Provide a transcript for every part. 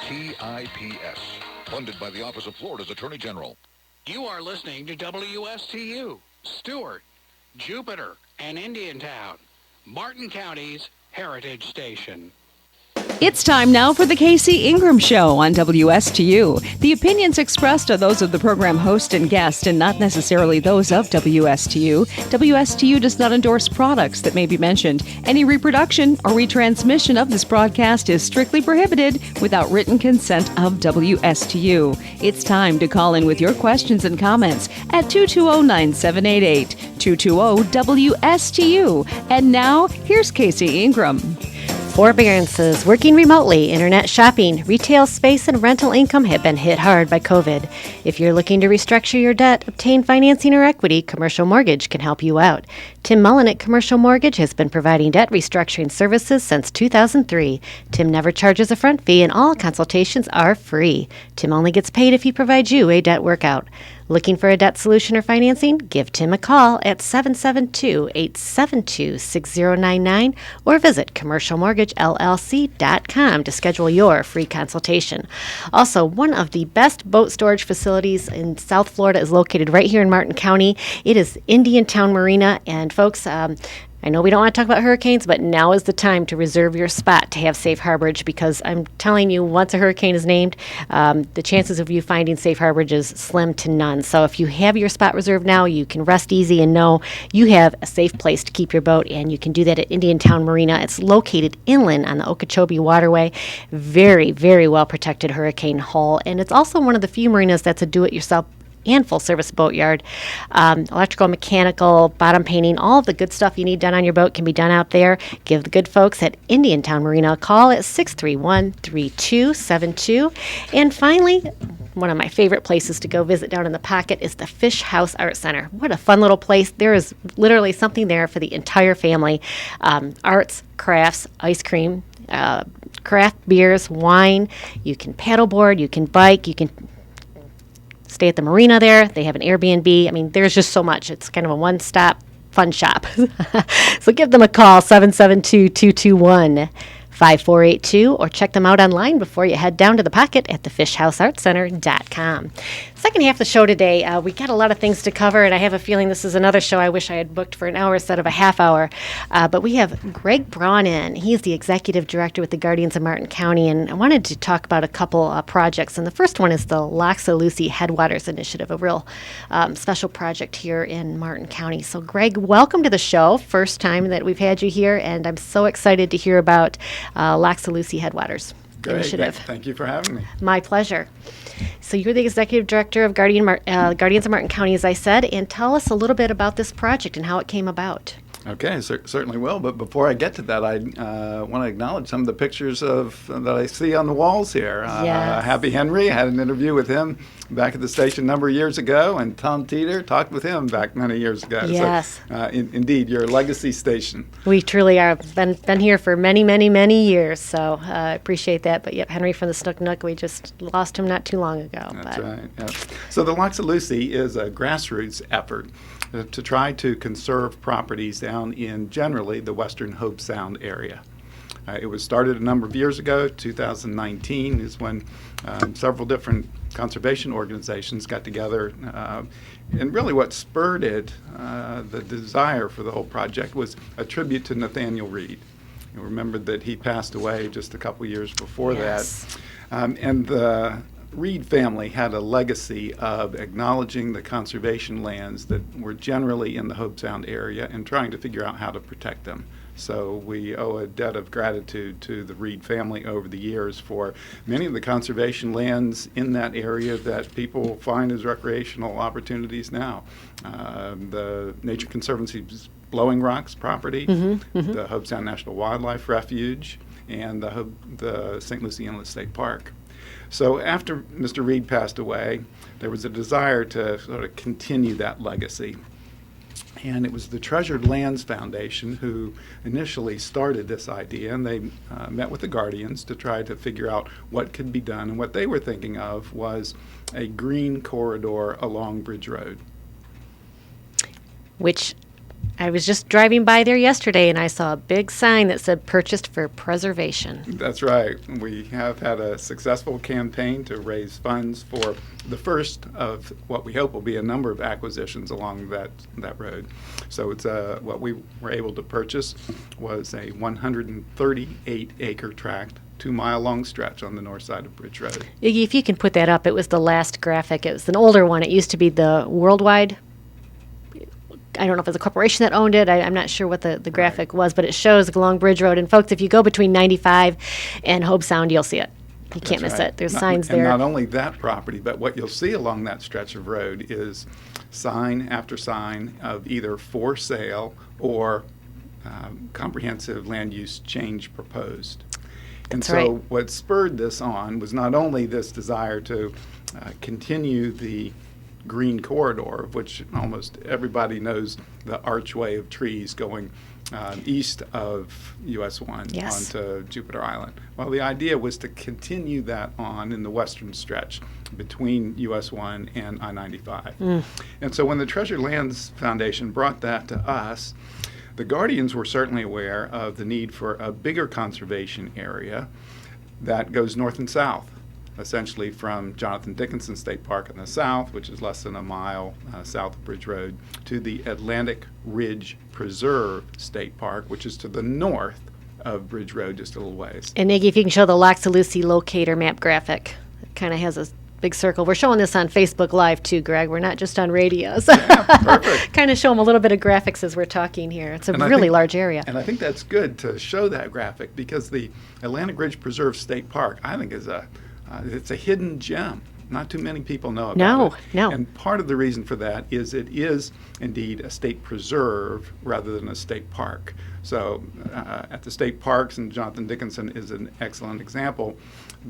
TIPS, funded by the Office of Florida's Attorney General. You are listening to WSTU, Stewart, Jupiter, and Indiantown, Martin County's Heritage Station. It's time now for the Casey Ingram Show on WSTU. The opinions expressed are those of the program host and guest and not necessarily those of WSTU. WSTU does not endorse products that may be mentioned. Any reproduction or retransmission of this broadcast is strictly prohibited without written consent of WSTU. It's time to call in with your questions and comments at 220-9788, 220-WSTU. And now, here's Casey Ingram. Forbearances, working remotely, internet shopping, retail space, and rental income have been hit hard by COVID. If you're looking to restructure your debt, obtain financing or equity, Commercial Mortgage can help you out. Tim Mullen at Commercial Mortgage has been providing debt restructuring services since 2003. Tim never charges a front fee, and all consultations are free. Tim only gets paid if he provides you a debt workout. Looking for a debt solution or financing? Give Tim a call at 772-872-6099 or visit commercialmortgagellc.com to schedule your free consultation. Also, one of the best boat storage facilities in South Florida is located right here in Martin County. It is Indiantown Marina, and folks, I know we don't want to talk about hurricanes, but now is the time to reserve your spot to have safe harborage, because I'm telling you, once a hurricane is named, the chances of you finding safe harborage is slim to none. So if you have your spot reserved now, you can rest easy and know you have a safe place to keep your boat, and you can do that at Indiantown Marina. It's located inland on the Okeechobee Waterway. Very, very well protected hurricane hull, and it's also one of the few marinas that's a do-it-yourself and full-service boatyard. Electrical, mechanical, bottom painting, all of the good stuff you need done on your boat can be done out there. Give the good folks at Indiantown Marina a call at 631-3272. And finally, one of my favorite places to go visit down in the pocket is the Fish House Art Center. What a fun little place. There is literally something there for the entire family. Arts, crafts, ice cream, craft beers, wine. You can paddleboard, you can bike, you can stay at the marina there. They have an Airbnb. I mean, there's just so much. It's kind of a one-stop fun shop. So give them a call, 772-221-5482, or check them out online before you head down to the pocket at thefishhouseartcenter.com. Second half of the show today, we got a lot of things to cover, and I have a feeling this is another show I wish I had booked for an hour instead of a half hour. But we have Greg Braun in. He's the executive director with the Guardians of Martin County, and I wanted to talk about a couple projects. And the first one is the Loxa-Lucie Headwaters Initiative, a real special project here in Martin County. So Greg, welcome to the show. First time that we've had you here, and I'm so excited to hear about Loxa-Lucie Headwaters Initiative. Thank you for having me. My pleasure. So you're the executive director of Guardians of Martin County, as I said, and tell us a little bit about this project and how it came about. Okay, certainly will. But before I get to that, I want to acknowledge some of the pictures that I see on the walls here. Yes. Happy Henry, I had an interview with him back at the station a number of years ago, and Tom Teeter talked with him back many years ago. Yes. So, indeed, you're a legacy station. We truly are. Been here for many, many, many years, so I appreciate that. But yep, Henry from the Snook Nook, we just lost him not too long ago. That's right. Yeah. So the Loxa-Lucie is a grassroots effort to try to conserve properties down in generally the western Hobe Sound area. It was started a number of years ago. 2019 is when several different conservation organizations got together, and really what spurred it, the desire for the whole project, was a tribute to Nathaniel Reed. You remember that he passed away just a couple years before Yes. that, and the Reed family had a legacy of acknowledging the conservation lands that were generally in the Hobe Sound area and trying to figure out how to protect them. So we owe a debt of gratitude to the Reed family over the years for many of the conservation lands in that area that people find as recreational opportunities now. The Nature Conservancy's Blowing Rocks property, the Hobe Sound National Wildlife Refuge, and the St. Lucie Inlet State Park. So after Mr. Reed passed away, there was a desire to sort of continue that legacy. And it was the Treasured Lands Foundation who initially started this idea, and they met with the Guardians to try to figure out what could be done. And what they were thinking of was a green corridor along Bridge Road. Which I was just driving by there yesterday, and I saw a big sign that said "Purchased for Preservation." That's right. We have had a successful campaign to raise funds for the first of what we hope will be a number of acquisitions along that road. So it's what we were able to purchase was a 138-acre tract, 2-mile-long stretch on the north side of Bridge Road. Iggy, if you can put that up, it was the last graphic. It was an older one. It used to be the Worldwide. I don't know if it was a corporation that owned it. I'm not sure what the graphic was, but it shows along Bridge Road. And folks, if you go between 95 and Hobe Sound, you'll see it. You can't miss it. There's signs there. And not only that property, but what you'll see along that stretch of road is sign after sign of either for sale or comprehensive land use change proposed. And That's right. What spurred this on was not only this desire to continue the green corridor, of which almost everybody knows the archway of trees going east of US 1 Yes. onto Jupiter Island. Well, the idea was to continue that on in the western stretch between US 1 and I-95. And so when the Treasure Lands Foundation brought that to us, the Guardians were certainly aware of the need for a bigger conservation area that goes north and south, essentially from Jonathan Dickinson State Park in the south, which is less than a mile south of Bridge Road, to the Atlantic Ridge Preserve State Park, which is to the north of Bridge Road, just a little ways. And Iggy, if you can show the Loxa-Lucie locator map graphic, it kind of has a big circle. We're showing this on Facebook Live too, Greg. We're not just on radio. So Perfect. kind of show them a little bit of graphics as we're talking here. It's a really large area. And I think that's good to show that graphic because the Atlantic Ridge Preserve State Park, I think, is it's a hidden gem. Not too many people know about it. No. And part of the reason for that is it is indeed a state preserve rather than a state park. So at the state parks, and Jonathan Dickinson is an excellent example,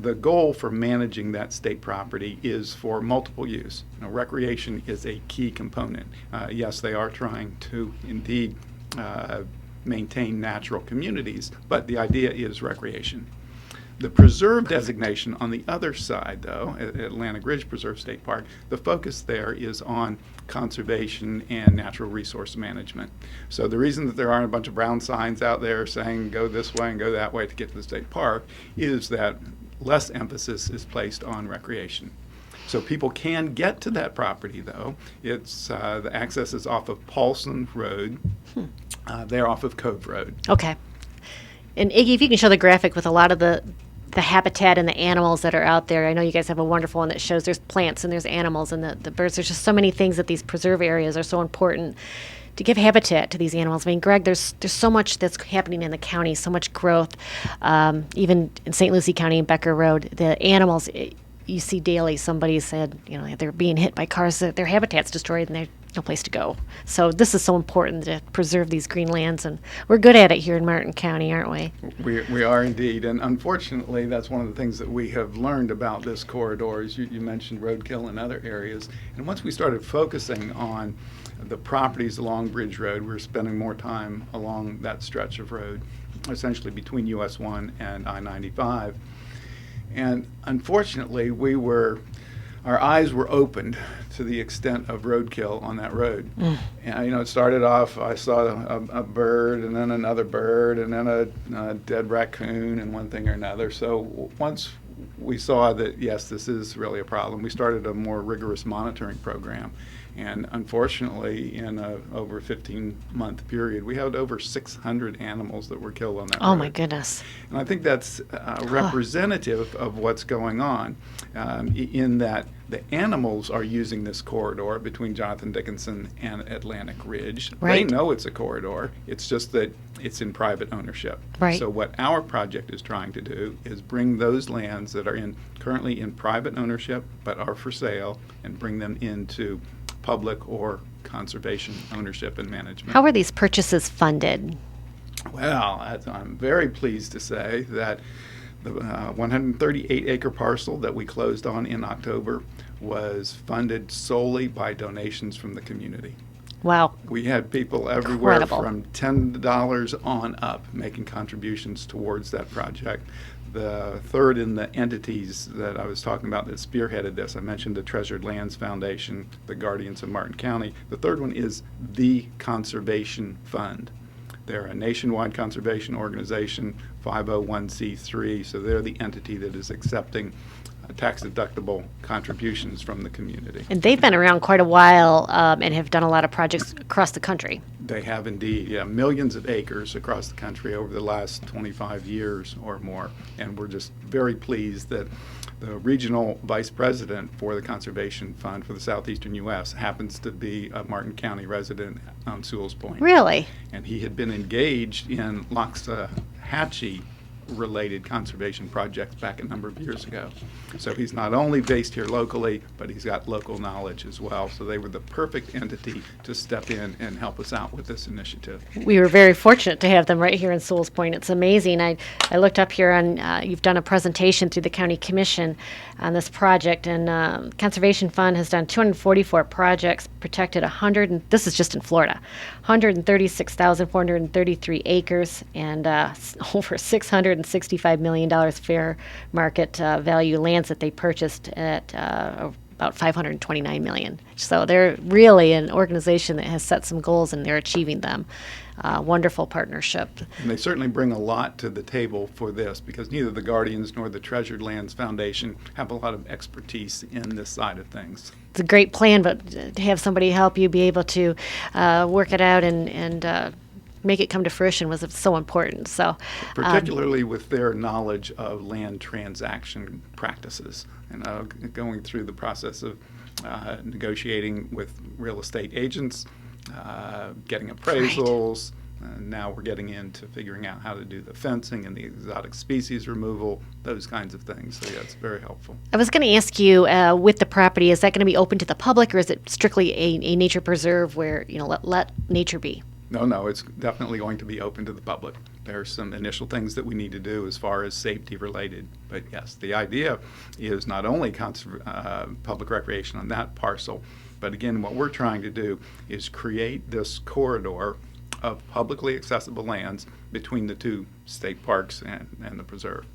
the goal for managing that state property is for multiple use. Recreation is a key component. Yes, they are trying to indeed maintain natural communities, but the idea is recreation. The preserve designation on the other side, though, at Atlantic Ridge Preserve State Park, the focus there is on conservation and natural resource management. So the reason that there aren't a bunch of brown signs out there saying go this way and go that way to get to the state park is that less emphasis is placed on recreation. So people can get to that property, though. It's the access is off of Paulson Road. They're off of Cove Road. Okay. And Iggy, if you can show the graphic with a lot of the habitat and the animals that are out there. I know you guys have a wonderful one that shows there's plants and there's animals and the birds. There's just so many things that these preserve areas are so important to give habitat to these animals. I mean, Greg, there's so much that's happening in the county, so much growth. Even in St. Lucie County and Becker Road, the animals, you see daily, somebody said, they're being hit by cars, their habitat's destroyed and there's no place to go. So this is so important to preserve these green lands, and we're good at it here in Martin County, aren't we? We are indeed, and unfortunately, that's one of the things that we have learned about this corridor. As you mentioned roadkill in other areas, and once we started focusing on the properties along Bridge Road, we're spending more time along that stretch of road, essentially between US 1 and I-95. And unfortunately, our eyes were opened to the extent of roadkill on that road. And, it started off, I saw a bird and then another bird and then a dead raccoon and one thing or another. So once we saw that, yes, this is really a problem, we started a more rigorous monitoring program. And unfortunately, in over a 15-month period, we had over 600 animals that were killed on that road. Oh, my goodness. And I think that's representative of what's going on in that the animals are using this corridor between Jonathan Dickinson and Atlantic Ridge. Right. They know it's a corridor. It's just that it's in private ownership. Right. So what our project is trying to do is bring those lands that are currently in private ownership but are for sale and bring them into public or conservation ownership and management. How are these purchases funded? Well, I'm very pleased to say that the 138-acre parcel that we closed on in October was funded solely by donations from the community. Wow. We had people everywhere Incredible. from $10 on up making contributions towards that project. The third in the entities that I was talking about that spearheaded this, I mentioned the Treasured Lands Foundation, the Guardians of Martin County. The third one is the Conservation Fund. They're a nationwide conservation organization, 501c3, so they're the entity that is accepting tax-deductible contributions from the community. And they've been around quite a while and have done a lot of projects across the country. They have indeed, yeah, millions of acres across the country over the last 25 years or more. And we're just very pleased that the regional vice president for the Conservation Fund for the southeastern U.S. happens to be a Martin County resident on Sewell's Point. Really? And he had been engaged in Loxa-Lucie related conservation projects back a number of years ago. So he's not only based here locally, but he's got local knowledge as well. So they were the perfect entity to step in and help us out with this initiative. We were very fortunate to have them right here in Sewell's Point. It's amazing. I looked up here on, you've done a presentation through the county commission on this project, and Conservation Fund has done 244 projects, protected this is just in Florida, 136,433 acres, and over $665 million fair market value lands that they purchased at about $529 million. So they're really an organization that has set some goals and they're achieving them. Wonderful partnership. And they certainly bring a lot to the table for this, because neither the Guardians nor the Treasured Lands Foundation have a lot of expertise in this side of things. It's a great plan, but to have somebody help you be able to work it out and make it come to fruition was so important. So, particularly with their knowledge of land transaction practices, and going through the process of negotiating with real estate agents, getting appraisals. Right. Now we're getting into figuring out how to do the fencing and the exotic species removal, those kinds of things. So yeah, it's very helpful. I was going to ask you, with the property, is that going to be open to the public, or is it strictly a nature preserve where let nature be? No, it's definitely going to be open to the public. There are some initial things that we need to do as far as safety related. But yes, the idea is not only public recreation on that parcel, but again, what we're trying to do is create this corridor of publicly accessible lands between the two state parks and the preserve.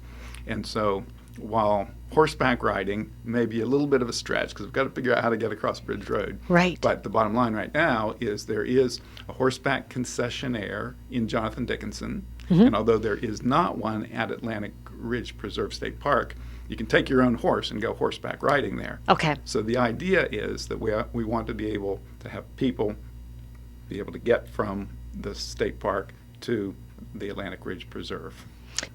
And so while horseback riding may be a little bit of a stretch, because we've got to figure out how to get across Bridge Road. Right. But the bottom line right now is there is a horseback concessionaire in Jonathan Dickinson. Mm-hmm. And although there is not one at Atlantic Ridge Preserve State Park, you can take your own horse and go horseback riding there. Okay. So the idea is that we want to be able to have people be able to get from the state park to the Atlantic Ridge Preserve.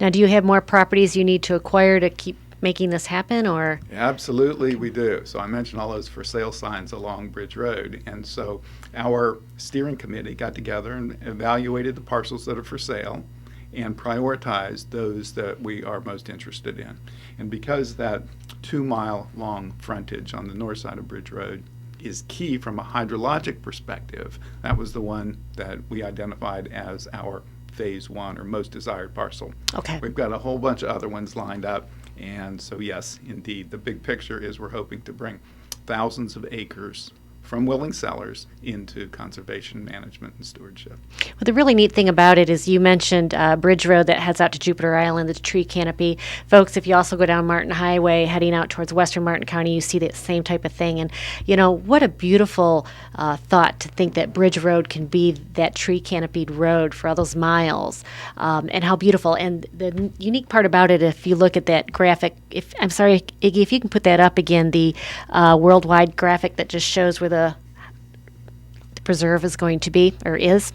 Now, do you have more properties you need to acquire to keep making this happen, or? Absolutely, we do. So I mentioned all those for sale signs along Bridge Road. And so our steering committee got together and evaluated the parcels that are for sale and prioritized those that we are most interested in. And because that 2-mile long frontage on the north side of Bridge Road is key from a hydrologic perspective, that was the one that we identified as our phase 1 or most desired parcel. Okay. We've got a whole bunch of other ones lined up. And so, yes, indeed, the big picture is we're hoping to bring thousands of acres from willing sellers into conservation management and stewardship. Well, the really neat thing about it is you mentioned Bridge Road that heads out to Jupiter Island, the tree canopy. Folks, if you also go down Martin Highway heading out towards western Martin County, you see that same type of thing. And, what a beautiful thought to think that Bridge Road can be that tree canopied road for all those miles, and how beautiful. And the unique part about it, if you look at that graphic, I'm sorry, Iggy, if you can put that up again, the worldwide graphic that just shows where the preserve is going to be, or is.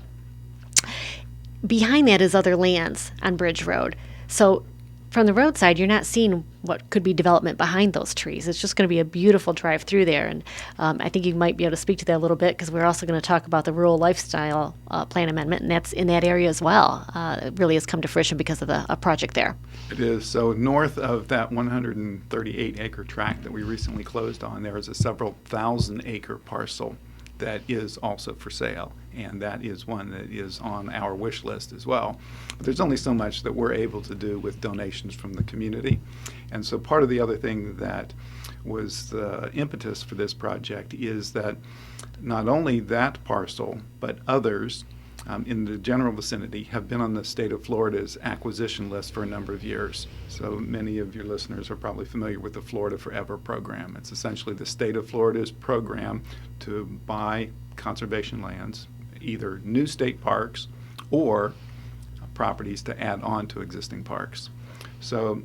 Behind that is other lands on Bridge Road. So from the roadside, you're not seeing what could be development behind those trees. It's just going to be a beautiful drive through there. And I think you might be able to speak to that a little bit, because we're also going to talk about the rural lifestyle plan amendment, and that's in that area as well. It really has come to fruition because of a project there. It is. So north of that 138-acre tract that we recently closed on, there is a several thousand-acre parcel that is also for sale, and that is one that is on our wish list as well. But there's only so much that we're able to do with donations from the community. And so part of the other thing that was the impetus for this project is that not only that parcel, but others in the general vicinity have been on the state of Florida's acquisition list for a number of years. So many of your listeners are probably familiar with the Florida Forever program. It's essentially the state of Florida's program to buy conservation lands, either new state parks or properties to add on to existing parks. So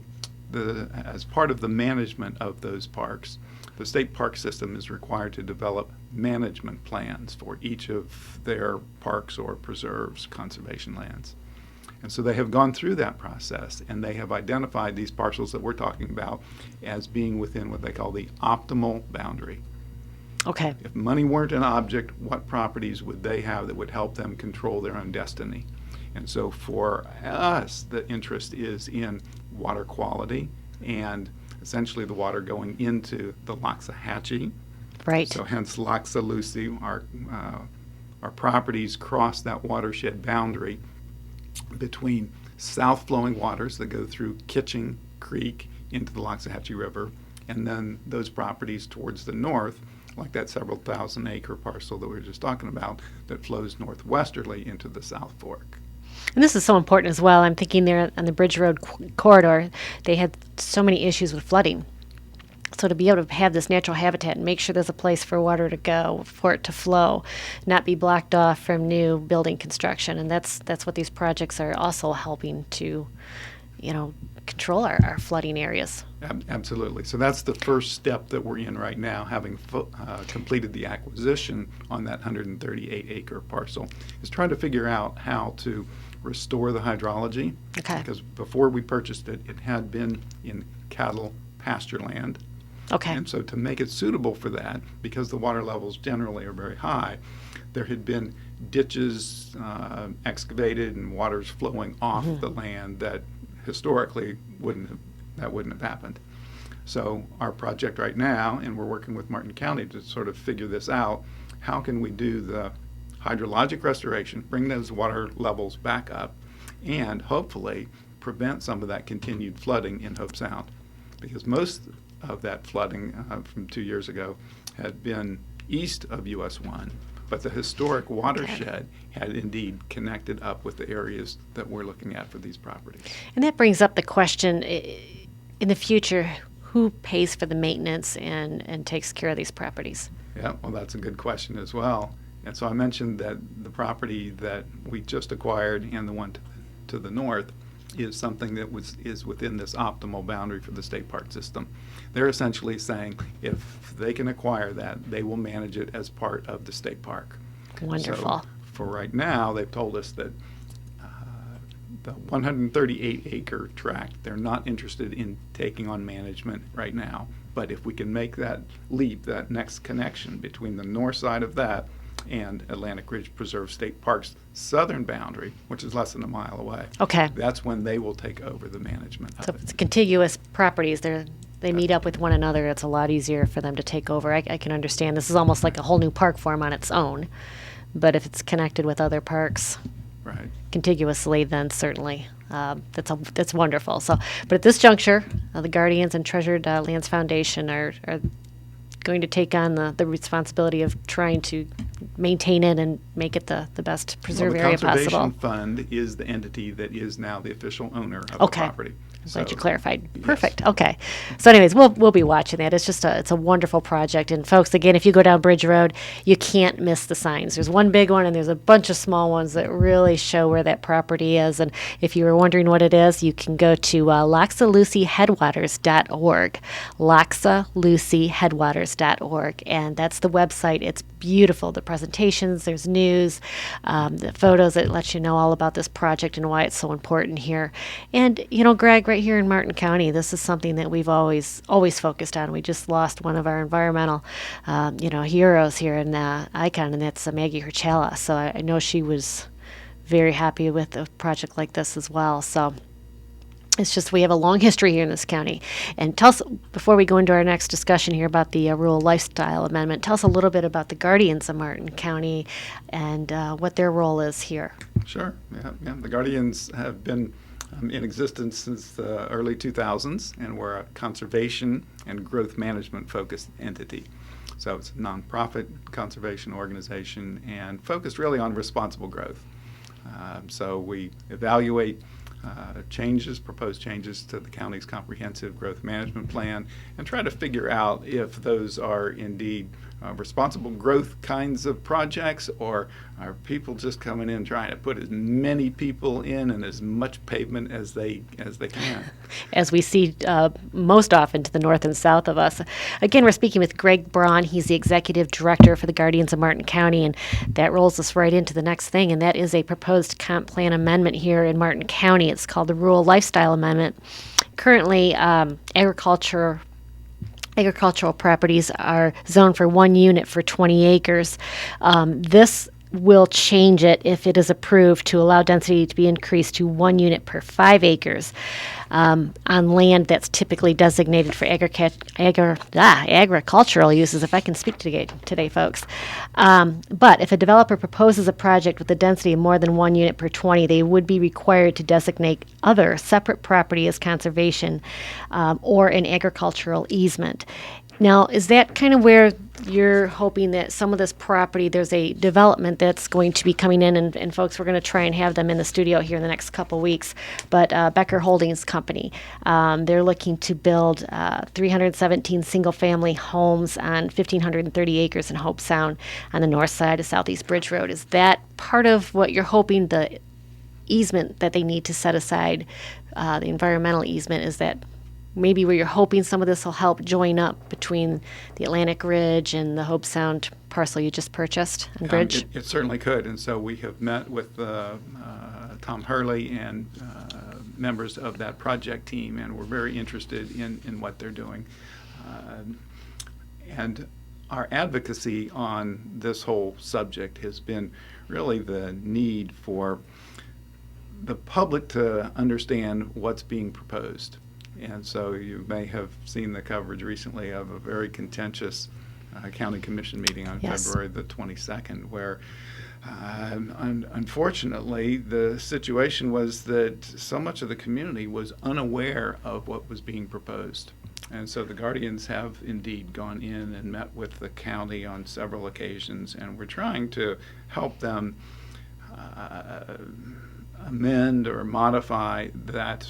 as part of the management of those parks, the state park system is required to develop management plans for each of their parks or preserves conservation lands. And so they have gone through that process, and they have identified these parcels that we're talking about as being within what they call the optimal boundary. Okay. If money weren't an object, what properties would they have that would help them control their own destiny? And so for us, the interest is in water quality and essentially the water going into the Loxa-Hatchie. Right. So hence Loxa-Lucie, our properties cross that watershed boundary between south-flowing waters that go through Kitching Creek into the Loxa-Hatchie River, and then those properties towards the north, like that several thousand acre parcel that we were just talking about, that flows northwesterly into the South Fork. And this is so important as well. I'm thinking there on the Bridge Road corridor, they had so many issues with flooding. So to be able to have this natural habitat and make sure there's a place for water to go, for it to flow, not be blocked off from new building construction. And that's what these projects are also helping to, control our flooding areas. Absolutely. So that's the first step that we're in right now, having completed the acquisition on that 138-acre parcel, is trying to figure out how to restore the hydrology. Okay. Because before we purchased it, it had been in cattle pasture land. Okay. And so to make it suitable for that, because the water levels generally are very high, there had been ditches excavated and waters flowing off the land that historically wouldn't have happened. So our project right now, and we're working with Martin County to sort of figure this out, how can we do the hydrologic restoration, bring those water levels back up, and hopefully prevent some of that continued flooding in Hope Sound. Because most of that flooding from 2 years ago had been east of US 1, but the historic watershed had indeed connected up with the areas that we're looking at for these properties. And that brings up the question, in the future, who pays for the maintenance and takes care of these properties? Yeah, well, that's a good question as well. And so I mentioned that the property that we just acquired and the one to the north is something that is within this optimal boundary for the state park system. They're essentially saying if they can acquire that, they will manage it as part of the state park. Wonderful. So for right now, they've told us that the 138-acre tract, they're not interested in taking on management right now. But if we can make that leap, that next connection between the north side of that and Atlantic Ridge Preserve State Park's southern boundary, which is less than a mile away. Okay. That's when they will take over the management So of if it. it's contiguous properties, they meet up with one another. It's a lot easier for them to take over. I can understand. This is almost like a whole new park form on its own. But if it's connected with other parks Right. contiguously, then certainly that's wonderful. So, but at this juncture, the Guardians and Treasured Lands Foundation are going to take on the responsibility of trying to maintain it and make it the best preserved area The Conservation possible. Fund is the entity that is now the official owner of Okay. the property. I'm glad you So, clarified. yes. Perfect. Okay. So, anyways, we'll be watching that. It's just it's a wonderful project. And folks, again, if you go down Bridge Road, you can't miss the signs. There's one big one, and there's a bunch of small ones that really show where that property is. And if you were wondering what it is, you can go to Loxa-Lucie Headwaters.org. Loxa-Lucie Headwaters.org, and that's the website. It's beautiful. The presentations, there's news, the photos that let you know all about this project and why it's so important here. And Greg, right here in Martin County, this is something that we've always focused on. We just lost one of our environmental, heroes here in Icon, and that's Maggie Herchala. So I know she was very happy with a project like this as well. So it's just we have a long history here in this county. And tell us, before we go into our next discussion here about the Rural Lifestyle Amendment, tell us a little bit about the Guardians of Martin County and what their role is here. Sure. Yeah. The Guardians have been in existence since the early 2000s, and we're a conservation and growth management focused entity. So it's a nonprofit conservation organization and focused really on responsible growth. So we evaluate proposed changes to the county's comprehensive growth management plan, and try to figure out if those are indeed responsible growth kinds of projects, or are people just coming in trying to put as many people in and as much pavement as they can. As we see most often to the north and south of us. Again, we're speaking with Greg Braun. He's the executive director for the Guardians of Martin County, and that rolls us right into the next thing, and that is a proposed comp plan amendment here in Martin County. It's called the Rural Lifestyle Amendment. Currently, agricultural properties are zoned for 1 unit for 20 acres. This will change it if it is approved to allow density to be increased to 1 unit per 5 acres on land that's typically designated for agricultural uses, if I can speak today, folks. But if a developer proposes a project with a density of more than 1 unit per 20, they would be required to designate other separate property as conservation or an agricultural easement. Now, is that kind of where you're hoping that some of this property, there's a development that's going to be coming in, and folks, we're going to try and have them in the studio here in the next couple weeks, but Becker Holdings Company, they're looking to build 317 single-family homes on 1,530 acres in Hope Sound on the north side of Southeast Bridge Road. Is that part of what you're hoping, the easement that they need to set aside, the environmental easement, is that maybe where you're hoping some of this will help join up between the Atlantic Ridge and the Hope Sound parcel you just purchased on Bridge? It certainly could, and so we have met with Tom Hurley and members of that project team, and we're very interested in what they're doing. And our advocacy on this whole subject has been really the need for the public to understand what's being proposed. And so you may have seen the coverage recently of a very contentious county commission meeting on February the 22nd, where unfortunately the situation was that so much of the community was unaware of what was being proposed. And so the Guardians have indeed gone in and met with the county on several occasions, and we're trying to help them amend or modify that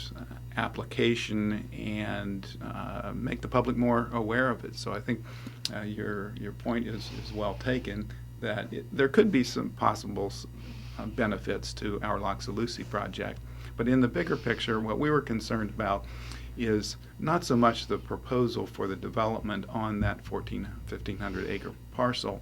application and make the public more aware of it. So I think your point is well taken, that there could be some possible benefits to our Loxa-Lucie project. But in the bigger picture, what we were concerned about is not so much the proposal for the development on that 1,500 acre parcel,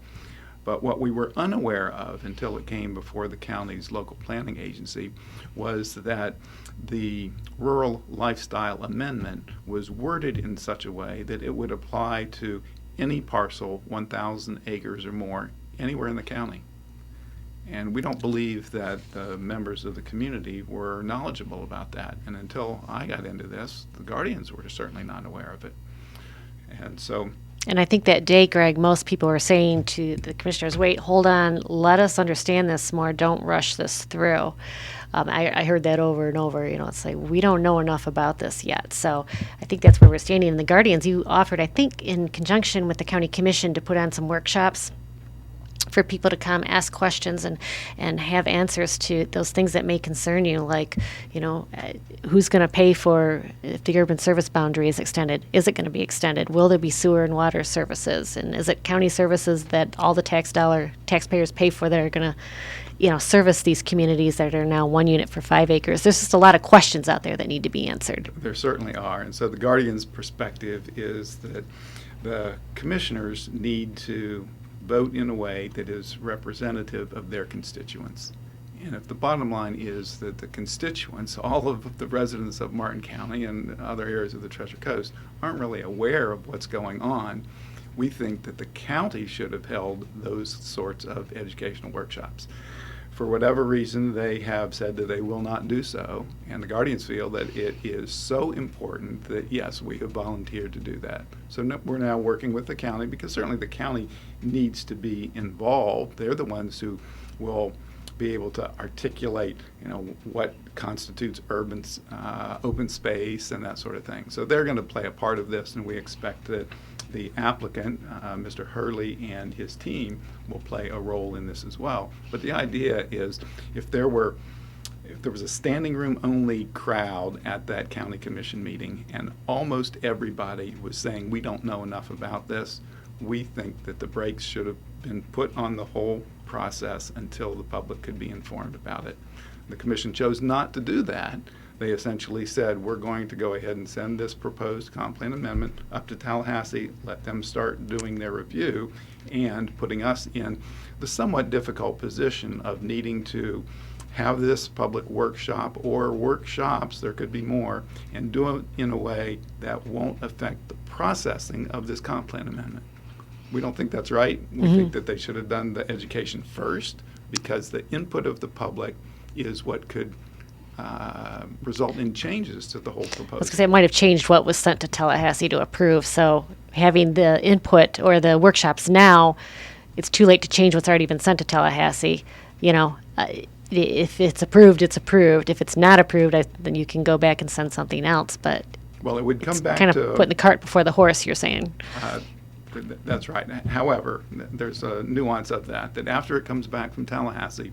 but what we were unaware of until it came before the county's local planning agency was that the Rural Lifestyle Amendment was worded in such a way that it would apply to any parcel 1,000 acres or more anywhere in the county. And we don't believe that the members of the community were knowledgeable about that. And until I got into this, the Guardians were certainly not aware of it. And so... And I think that day, Greg, most people were saying to the commissioners, wait, hold on, let us understand this more, don't rush this through. I heard that over and over, it's like, we don't know enough about this yet. So I think that's where we're standing. And the Guardians, you offered, I think, in conjunction with the county commission, to put on some workshops for people to come ask questions and have answers to those things that may concern you, like, who's going to pay for if the urban service boundary is extended? Is it going to be extended? Will there be sewer and water services? And is it county services that all the taxpayers pay for that are going to, service these communities that are now 1 unit for 5 acres? There's just a lot of questions out there that need to be answered. There certainly are. And so the Guardian's perspective is that the commissioners need to vote in a way that is representative of their constituents. And if the bottom line is that the constituents, all of the residents of Martin County and other areas of the Treasure Coast, aren't really aware of what's going on, we think that the county should have held those sorts of educational workshops. For whatever reason, they have said that they will not do so, and the Guardians feel that it is so important that, yes, we have volunteered to do that. So we're now working with the county, because certainly the county needs to be involved. They're the ones who will be able to articulate, what constitutes urban open space and that sort of thing. So they're going to play a part of this, and we expect that the applicant, Mr. Hurley, and his team will play a role in this as well. But the idea is if there was a standing room only crowd at that county commission meeting and almost everybody was saying we don't know enough about this, we think that the brakes should have been put on the whole process until the public could be informed about it. The commission chose not to do that. They essentially said, we're going to go ahead and send this proposed comp plan amendment up to Tallahassee, let them start doing their review, and putting us in the somewhat difficult position of needing to have this public workshop or workshops, there could be more, and do it in a way that won't affect the processing of this comp plan amendment. We don't think that's right. We think that they should have done the education first, because the input of the public is what could result in changes to the whole proposal. I was going to say it might have changed what was sent to Tallahassee to approve. So having the input or the workshops now, it's too late to change what's already been sent to Tallahassee. You know, if it's approved, it's approved. If it's not approved, then you can go back and send something else. But well, it would come back kind to of putting the cart before the horse, you're saying. That's right. However, there's a nuance of that after it comes back from Tallahassee,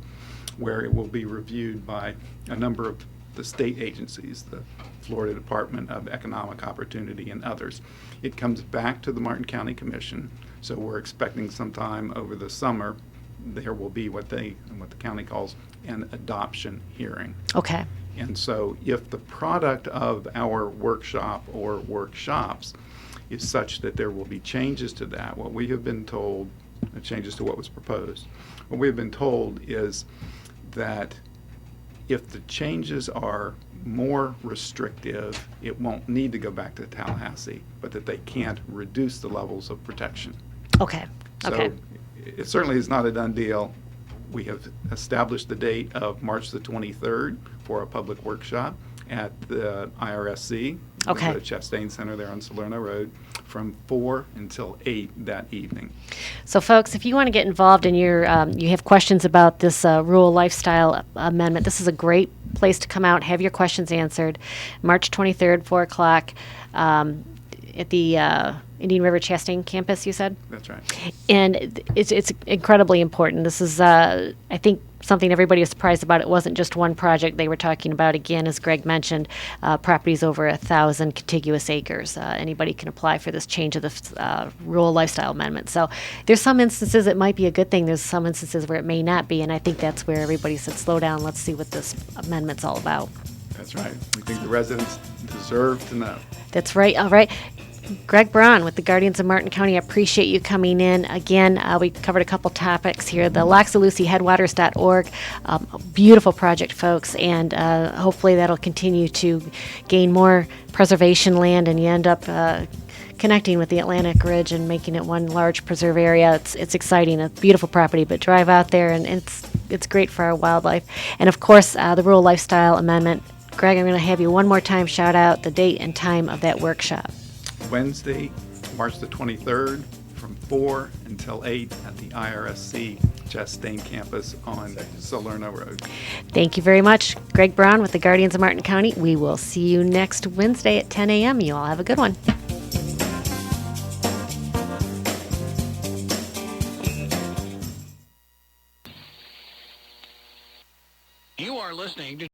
where it will be reviewed by a number of the state agencies, the Florida Department of Economic Opportunity and others, it comes back to the Martin County Commission. So we're expecting sometime over the summer there will be what the county calls an adoption hearing. Okay. And so if the product of our workshop or workshops is such that there will be changes to that, what we have been told, changes to what was proposed, what we have been told is that if the changes are more restrictive, it won't need to go back to Tallahassee, but that they can't reduce the levels of protection. Okay. So it certainly is not a done deal. We have established the date of March the 23rd for a public workshop at the IRSC, the Chastain Center there on Salerno Road, from 4 until 8 that evening. So, folks, if you want to get involved in you have questions about this rural lifestyle amendment, this is a great place to come out, have your questions answered. March 23rd, 4 o'clock, at the Indian River Chastain campus, you said? That's right. And it's incredibly important. This is, I think, something everybody was surprised about. It wasn't just one project they were talking about. Again, as Greg mentioned, properties over 1,000 contiguous acres. Anybody can apply for this change of the rural lifestyle amendment. So there's some instances it might be a good thing. There's some instances where it may not be. And I think that's where everybody said, slow down, let's see what this amendment's all about. That's right. We think the residents deserve to know. That's right. All right. Greg Braun with the Guardians of Martin County. I appreciate you coming in. Again, we covered a couple topics here. The Loxa-Lucie Headwaters.org, beautiful project, folks, and hopefully that'll continue to gain more preservation land, and you end up connecting with the Atlantic Ridge and making it one large preserve area. It's exciting. A beautiful property, but drive out there, and it's great for our wildlife. And of course, the Rural Lifestyle Amendment. Greg, I'm going to have you one more time shout out the date and time of that workshop. Wednesday, March the 23rd, from 4 until 8 at the IRSC Chastain campus on Salerno Road. Thank you very much, Greg Braun with the Guardians of Martin County. We will see you next Wednesday at 10 a.m. You all have a good one. You are listening to